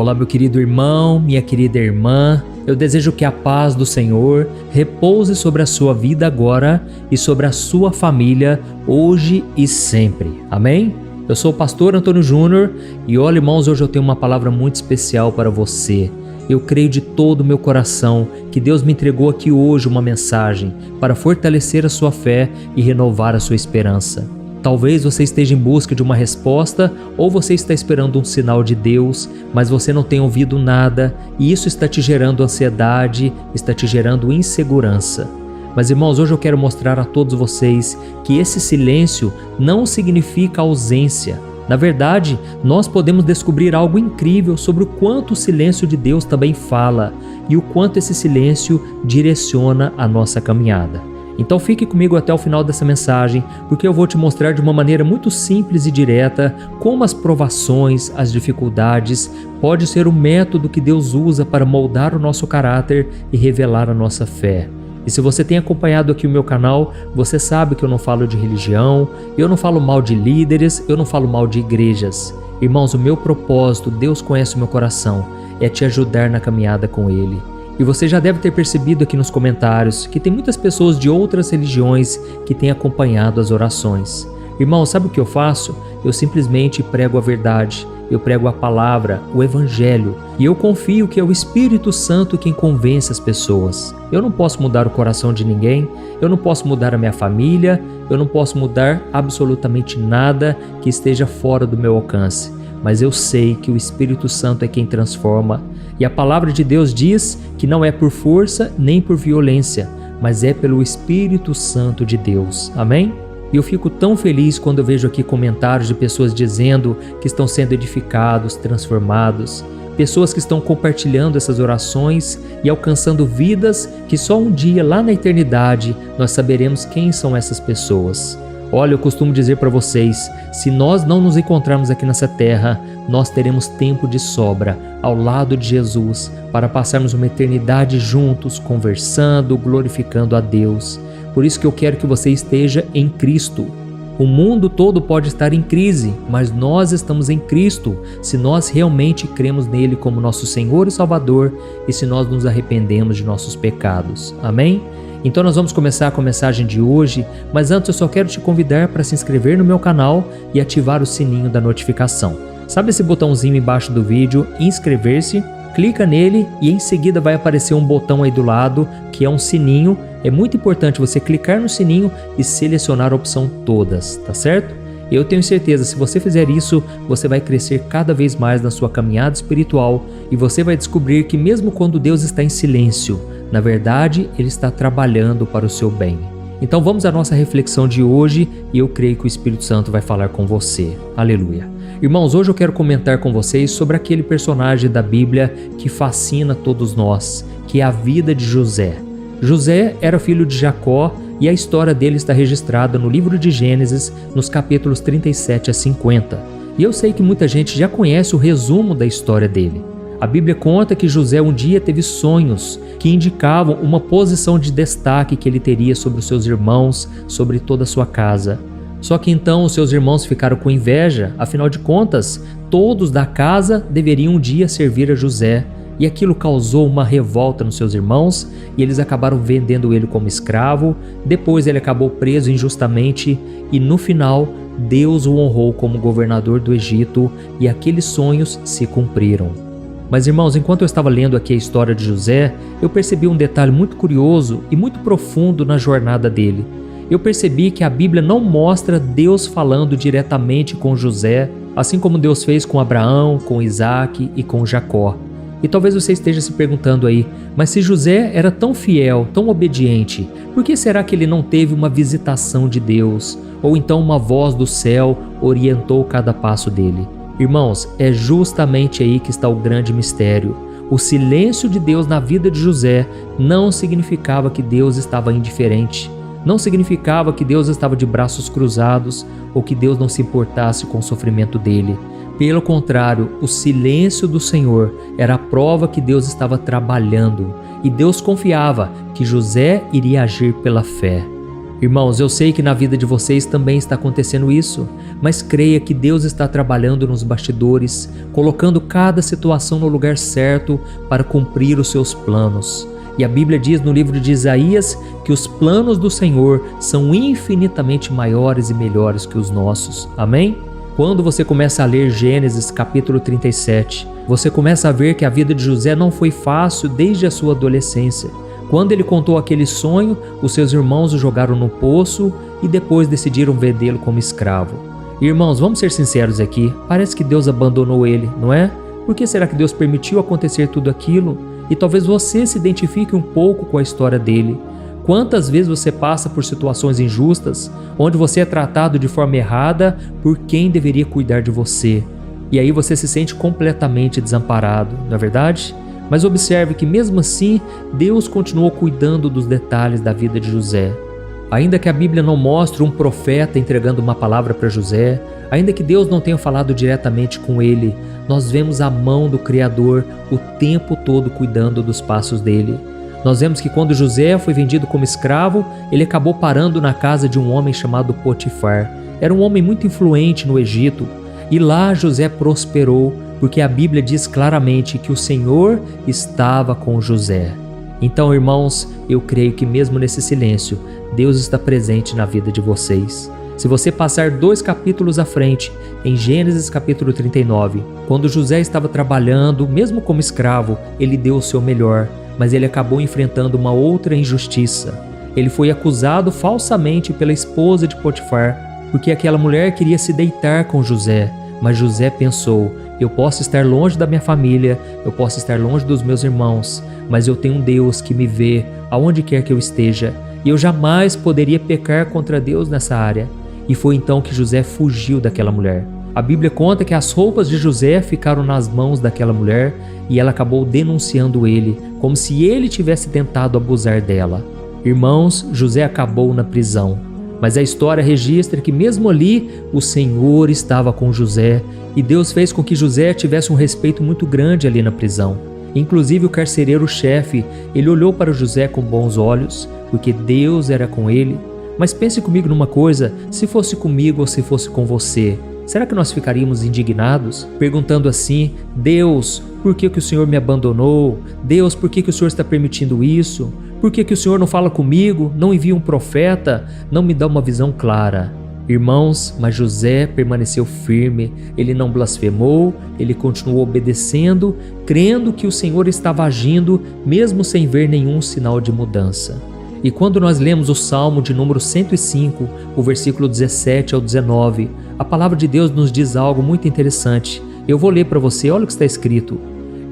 Olá, meu querido irmão, minha querida irmã. Eu desejo que a paz do Senhor repouse sobre a sua vida agora e sobre a sua família hoje e sempre. Amém? Eu sou o pastor Antônio Júnior e olha, irmãos, hoje eu tenho uma palavra muito especial para você. Eu creio de todo o meu coração que Deus me entregou aqui hoje uma mensagem para fortalecer a sua fé e renovar a sua esperança. Talvez você esteja em busca de uma resposta ou você está esperando um sinal de Deus, mas você não tem ouvido nada e isso está te gerando ansiedade, está te gerando insegurança. Mas irmãos, hoje eu quero mostrar a todos vocês que esse silêncio não significa ausência. Na verdade, nós podemos descobrir algo incrível sobre o quanto o silêncio de Deus também fala e o quanto esse silêncio direciona a nossa caminhada. Então fique comigo até o final dessa mensagem, porque eu vou te mostrar de uma maneira muito simples e direta como as provações, as dificuldades, pode ser o método que Deus usa para moldar o nosso caráter e revelar a nossa fé. E se você tem acompanhado aqui o meu canal, você sabe que eu não falo de religião, eu não falo mal de líderes, eu não falo mal de igrejas. Irmãos, o meu propósito, Deus conhece o meu coração, é te ajudar na caminhada com Ele. E você já deve ter percebido aqui nos comentários que tem muitas pessoas de outras religiões que têm acompanhado as orações. Irmão, sabe o que eu faço? Eu simplesmente prego a verdade, eu prego a palavra, o evangelho, e eu confio que é o Espírito Santo quem convence as pessoas. Eu não posso mudar o coração de ninguém, eu não posso mudar a minha família, eu não posso mudar absolutamente nada que esteja fora do meu alcance. Mas eu sei que o Espírito Santo é quem transforma. E a palavra de Deus diz que não é por força nem por violência, mas é pelo Espírito Santo de Deus. Amém? E eu fico tão feliz quando eu vejo aqui comentários de pessoas dizendo que estão sendo edificados, transformados. Pessoas que estão compartilhando essas orações e alcançando vidas que só um dia, lá na eternidade, nós saberemos quem são essas pessoas. Olha, eu costumo dizer para vocês, se nós não nos encontrarmos aqui nessa terra, nós teremos tempo de sobra ao lado de Jesus para passarmos uma eternidade juntos, conversando, glorificando a Deus. Por isso que eu quero que você esteja em Cristo. O mundo todo pode estar em crise, mas nós estamos em Cristo se nós realmente cremos nele como nosso Senhor e Salvador e se nós nos arrependemos de nossos pecados. Amém? Então nós vamos começar com a mensagem de hoje, mas antes eu só quero te convidar para se inscrever no meu canal e ativar o sininho da notificação. Sabe esse botãozinho embaixo do vídeo, inscrever-se? Clica nele e em seguida vai aparecer um botão aí do lado que é um sininho. É muito importante você clicar no sininho e selecionar a opção todas, tá certo? Eu tenho certeza, se você fizer isso, você vai crescer cada vez mais na sua caminhada espiritual e você vai descobrir que mesmo quando Deus está em silêncio, na verdade, Ele está trabalhando para o seu bem. Então vamos à nossa reflexão de hoje e eu creio que o Espírito Santo vai falar com você. Aleluia. Irmãos, hoje eu quero comentar com vocês sobre aquele personagem da Bíblia que fascina todos nós, que é a vida de José. José era filho de Jacó e a história dele está registrada no livro de Gênesis, nos capítulos 37 a 50. E eu sei que muita gente já conhece o resumo da história dele. A Bíblia conta que José um dia teve sonhos que indicavam uma posição de destaque que ele teria sobre os seus irmãos, sobre toda a sua casa. Só que então os seus irmãos ficaram com inveja, afinal de contas, todos da casa deveriam um dia servir a José. E aquilo causou uma revolta nos seus irmãos e eles acabaram vendendo ele como escravo. Depois ele acabou preso injustamente e no final Deus o honrou como governador do Egito e aqueles sonhos se cumpriram. Mas irmãos, enquanto eu estava lendo aqui a história de José, eu percebi um detalhe muito curioso e muito profundo na jornada dele. Eu percebi que a Bíblia não mostra Deus falando diretamente com José, assim como Deus fez com Abraão, com Isaac e com Jacó. E talvez você esteja se perguntando aí, mas se José era tão fiel, tão obediente, por que será que ele não teve uma visitação de Deus? Ou então uma voz do céu orientou cada passo dele? Irmãos, é justamente aí que está o grande mistério. O silêncio de Deus na vida de José não significava que Deus estava indiferente. Não significava que Deus estava de braços cruzados ou que Deus não se importasse com o sofrimento dele. Pelo contrário, o silêncio do Senhor era a prova que Deus estava trabalhando e Deus confiava que José iria agir pela fé. Irmãos, eu sei que na vida de vocês também está acontecendo isso, mas creia que Deus está trabalhando nos bastidores, colocando cada situação no lugar certo para cumprir os seus planos. E a Bíblia diz no livro de Isaías que os planos do Senhor são infinitamente maiores e melhores que os nossos. Amém? Quando você começa a ler Gênesis capítulo 37, você começa a ver que a vida de José não foi fácil desde a sua adolescência. Quando ele contou aquele sonho, os seus irmãos o jogaram no poço e depois decidiram vendê-lo como escravo. Irmãos, vamos ser sinceros aqui, parece que Deus abandonou ele, não é? Por que será que Deus permitiu acontecer tudo aquilo? E talvez você se identifique um pouco com a história dele. Quantas vezes você passa por situações injustas, onde você é tratado de forma errada por quem deveria cuidar de você? E aí você se sente completamente desamparado, não é verdade? Mas observe que mesmo assim, Deus continuou cuidando dos detalhes da vida de José. Ainda que a Bíblia não mostre um profeta entregando uma palavra para José, ainda que Deus não tenha falado diretamente com ele, nós vemos a mão do Criador o tempo todo cuidando dos passos dele. Nós vemos que quando José foi vendido como escravo, ele acabou parando na casa de um homem chamado Potifar. Era um homem muito influente no Egito, e lá José prosperou, porque a Bíblia diz claramente que o Senhor estava com José. Então, irmãos, eu creio que mesmo nesse silêncio, Deus está presente na vida de vocês. Se você passar 2 capítulos à frente, em Gênesis capítulo 39, quando José estava trabalhando, mesmo como escravo, ele deu o seu melhor, mas ele acabou enfrentando uma outra injustiça. Ele foi acusado falsamente pela esposa de Potifar, porque aquela mulher queria se deitar com José, mas José pensou: eu posso estar longe da minha família, eu posso estar longe dos meus irmãos, mas eu tenho um Deus que me vê aonde quer que eu esteja, e eu jamais poderia pecar contra Deus nessa área. E foi então que José fugiu daquela mulher. A Bíblia conta que as roupas de José ficaram nas mãos daquela mulher e ela acabou denunciando ele, como se ele tivesse tentado abusar dela. Irmãos, José acabou na prisão. Mas a história registra que mesmo ali, o Senhor estava com José e Deus fez com que José tivesse um respeito muito grande ali na prisão. Inclusive o carcereiro-chefe, ele olhou para José com bons olhos, porque Deus era com ele. Mas pense comigo numa coisa, se fosse comigo ou se fosse com você, será que nós ficaríamos indignados? Perguntando assim: Deus, por que o Senhor me abandonou? Deus, por que o Senhor está permitindo isso? Por que o Senhor não fala comigo, não envia um profeta, não me dá uma visão clara? Irmãos, mas José permaneceu firme, ele não blasfemou, ele continuou obedecendo, crendo que o Senhor estava agindo, mesmo sem ver nenhum sinal de mudança. E quando nós lemos o Salmo de número 105, o versículo 17 ao 19, a palavra de Deus nos diz algo muito interessante. Eu vou ler para você, olha o que está escrito.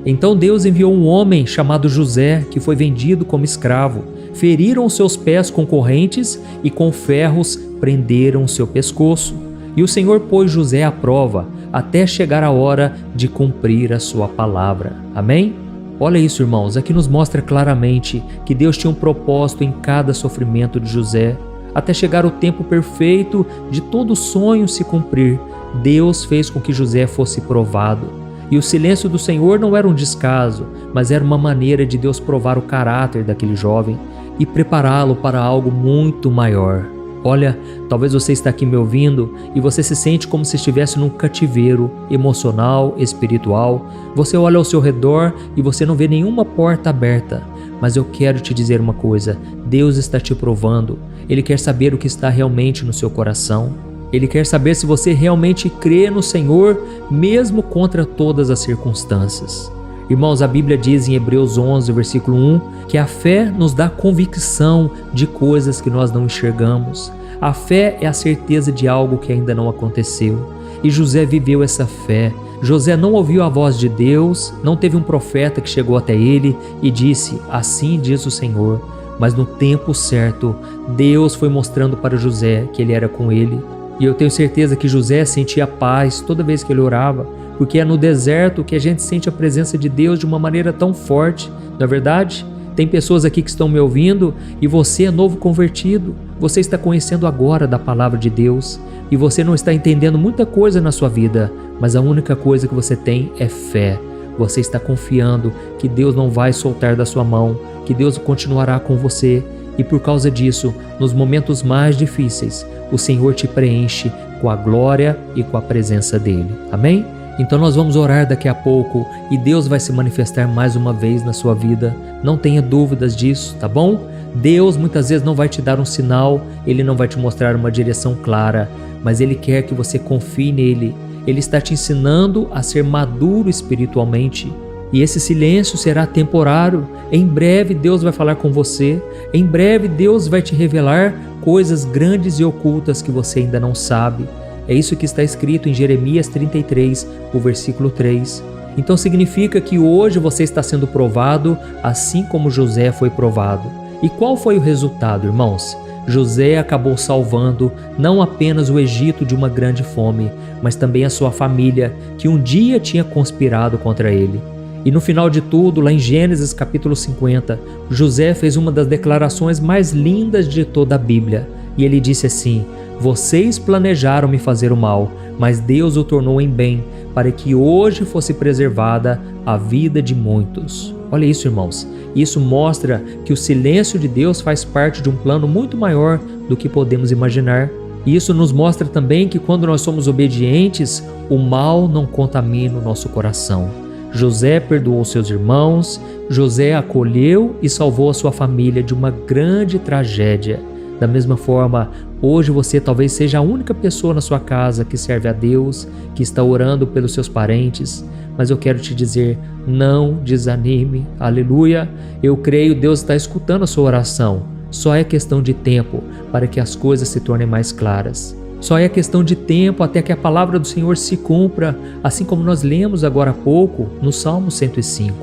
Então Deus enviou um homem chamado José, que foi vendido como escravo. Feriram os seus pés com correntes e com ferros prenderam o seu pescoço. E o Senhor pôs José à prova, até chegar a hora de cumprir a sua palavra. Amém? Olha isso, irmãos, aqui nos mostra claramente que Deus tinha um propósito em cada sofrimento de José. Até chegar o tempo perfeito de todo sonho se cumprir, Deus fez com que José fosse provado. E o silêncio do Senhor não era um descaso, mas era uma maneira de Deus provar o caráter daquele jovem e prepará-lo para algo muito maior. Olha, talvez você está aqui me ouvindo e você se sente como se estivesse num cativeiro emocional, espiritual. Você olha ao seu redor e você não vê nenhuma porta aberta. Mas eu quero te dizer uma coisa, Deus está te provando. Ele quer saber o que está realmente no seu coração. Ele quer saber se você realmente crê no Senhor, mesmo contra todas as circunstâncias. Irmãos, a Bíblia diz em Hebreus 11, versículo 1, que a fé nos dá convicção de coisas que nós não enxergamos. A fé é a certeza de algo que ainda não aconteceu. E José viveu essa fé. José não ouviu a voz de Deus, não teve um profeta que chegou até ele e disse: assim diz o Senhor. Mas no tempo certo, Deus foi mostrando para José que ele era com ele. E eu tenho certeza que José sentia paz toda vez que ele orava, porque é no deserto que a gente sente a presença de Deus de uma maneira tão forte, não é verdade? Tem pessoas aqui que estão me ouvindo e você é novo convertido, você está conhecendo agora da palavra de Deus e você não está entendendo muita coisa na sua vida, mas a única coisa que você tem é fé. Você está confiando que Deus não vai soltar da sua mão, que Deus continuará com você, E por causa disso, nos momentos mais difíceis, o Senhor te preenche com a glória e com a presença dele. Amém? Então nós vamos orar daqui a pouco e Deus vai se manifestar mais uma vez na sua vida. Não tenha dúvidas disso, tá bom? Deus muitas vezes não vai te dar um sinal, Ele não vai te mostrar uma direção clara, mas Ele quer que você confie nele. Ele está te ensinando a ser maduro espiritualmente. E esse silêncio será temporário. Em breve Deus vai falar com você. Em breve Deus vai te revelar coisas grandes e ocultas que você ainda não sabe. É isso que está escrito em Jeremias 33, o versículo 3. Então significa que hoje você está sendo provado, assim como José foi provado. E qual foi o resultado, irmãos? José acabou salvando não apenas o Egito de uma grande fome, mas também a sua família, que um dia tinha conspirado contra ele. E no final de tudo, lá em Gênesis capítulo 50, José fez uma das declarações mais lindas de toda a Bíblia. E ele disse assim: vocês planejaram me fazer o mal, mas Deus o tornou em bem, para que hoje fosse preservada a vida de muitos. Olha isso, irmãos. Isso mostra que o silêncio de Deus faz parte de um plano muito maior do que podemos imaginar. E isso nos mostra também que quando nós somos obedientes, o mal não contamina o nosso coração. José perdoou seus irmãos, José acolheu e salvou a sua família de uma grande tragédia. Da mesma forma, hoje você talvez seja a única pessoa na sua casa que serve a Deus, que está orando pelos seus parentes, mas eu quero te dizer, não desanime, aleluia. Eu creio, Deus está escutando a sua oração. Só é questão de tempo para que as coisas se tornem mais claras. Só é questão de tempo até que a palavra do Senhor se cumpra, assim como nós lemos agora há pouco no Salmo 105.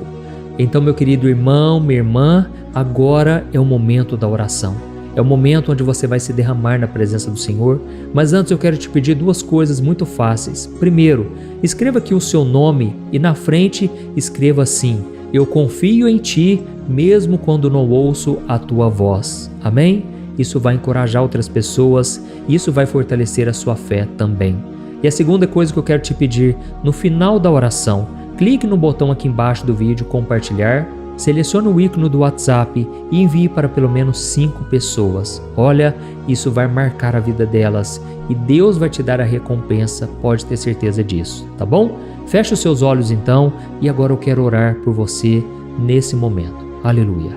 Então, meu querido irmão, minha irmã, agora é o momento da oração. É o momento onde você vai se derramar na presença do Senhor, mas antes eu quero te pedir duas coisas muito fáceis. Primeiro, escreva aqui o seu nome e na frente escreva assim: eu confio em ti, mesmo quando não ouço a tua voz. Amém? Isso vai encorajar outras pessoas, isso vai fortalecer a sua fé também. E a segunda coisa que eu quero te pedir, no final da oração, clique no botão aqui embaixo do vídeo compartilhar, selecione o ícone do WhatsApp e envie para pelo menos 5 pessoas. Olha, isso vai marcar a vida delas e Deus vai te dar a recompensa, pode ter certeza disso, tá bom? Feche os seus olhos então e agora eu quero orar por você nesse momento. Aleluia.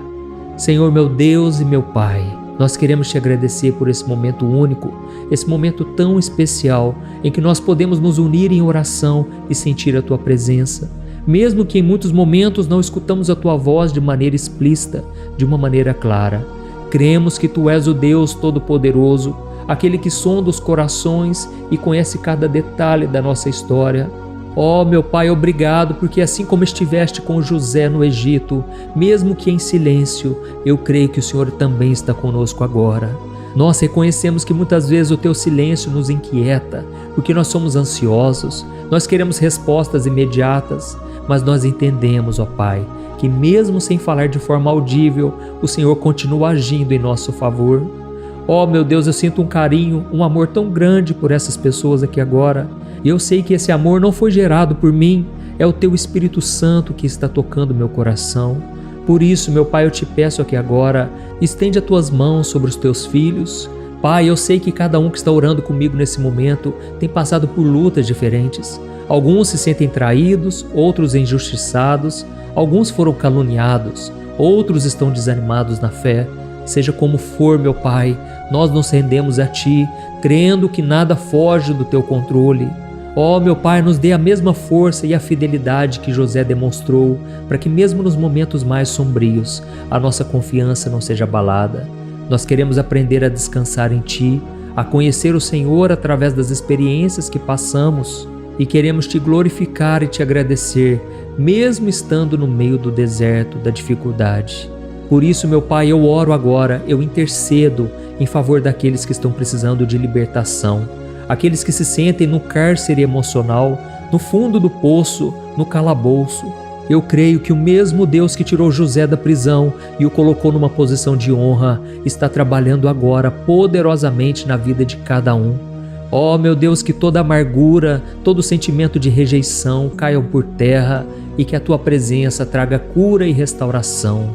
Senhor, meu Deus e meu Pai, nós queremos te agradecer por esse momento único, esse momento tão especial em que nós podemos nos unir em oração e sentir a tua presença. Mesmo que em muitos momentos não escutamos a tua voz de maneira explícita, de uma maneira clara, cremos que tu és o Deus Todo-Poderoso, aquele que sonda os corações e conhece cada detalhe da nossa história. Ó, meu Pai, obrigado, porque assim como estiveste com José no Egito, mesmo que em silêncio, eu creio que o Senhor também está conosco agora. Nós reconhecemos que muitas vezes o teu silêncio nos inquieta, porque nós somos ansiosos, nós queremos respostas imediatas, mas nós entendemos, ó Pai, que mesmo sem falar de forma audível, o Senhor continua agindo em nosso favor. Ó, meu Deus, eu sinto um carinho, um amor tão grande por essas pessoas aqui agora. E eu sei que esse amor não foi gerado por mim, é o teu Espírito Santo que está tocando meu coração. Por isso, meu Pai, eu te peço aqui agora, estende as tuas mãos sobre os teus filhos. Pai, eu sei que cada um que está orando comigo nesse momento tem passado por lutas diferentes. Alguns se sentem traídos, outros injustiçados, alguns foram caluniados, outros estão desanimados na fé. Seja como for, meu Pai, nós nos rendemos a Ti, crendo que nada foge do Teu controle. Ó, meu Pai, nos dê a mesma força e a fidelidade que José demonstrou, para que mesmo nos momentos mais sombrios, a nossa confiança não seja abalada. Nós queremos aprender a descansar em Ti, a conhecer o Senhor através das experiências que passamos, e queremos Te glorificar e Te agradecer, mesmo estando no meio do deserto, da dificuldade. Por isso, meu Pai, eu oro agora, eu intercedo em favor daqueles que estão precisando de libertação, aqueles que se sentem no cárcere emocional, no fundo do poço, no calabouço. Eu creio que o mesmo Deus que tirou José da prisão e o colocou numa posição de honra, está trabalhando agora poderosamente na vida de cada um. Ó, meu Deus, que toda amargura, todo sentimento de rejeição caiam por terra e que a Tua presença traga cura e restauração.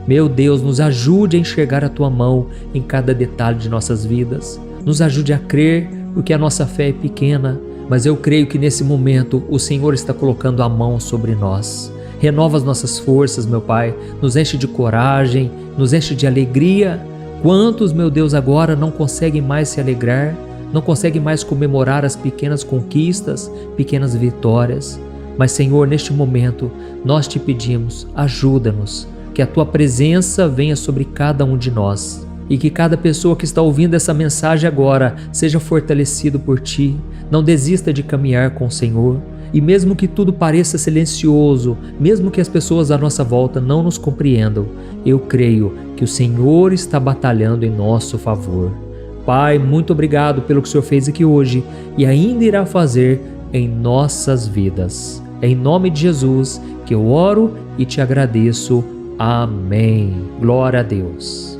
Meu Deus, nos ajude a enxergar a Tua mão em cada detalhe de nossas vidas. Nos ajude a crer, porque a nossa fé é pequena, mas eu creio que nesse momento o Senhor está colocando a mão sobre nós. Renova as nossas forças, meu Pai, nos enche de coragem, nos enche de alegria. Quantos, meu Deus, agora não conseguem mais se alegrar, não conseguem mais comemorar as pequenas conquistas, pequenas vitórias. Mas, Senhor, neste momento, nós te pedimos, ajuda-nos, que a Tua presença venha sobre cada um de nós e que cada pessoa que está ouvindo essa mensagem agora seja fortalecido por Ti, não desista de caminhar com o Senhor. E mesmo que tudo pareça silencioso, mesmo que as pessoas à nossa volta não nos compreendam, eu creio que o Senhor está batalhando em nosso favor. Pai, muito obrigado pelo que o Senhor fez aqui hoje e ainda irá fazer em nossas vidas. É em nome de Jesus que eu oro e te agradeço. Amém. Glória a Deus.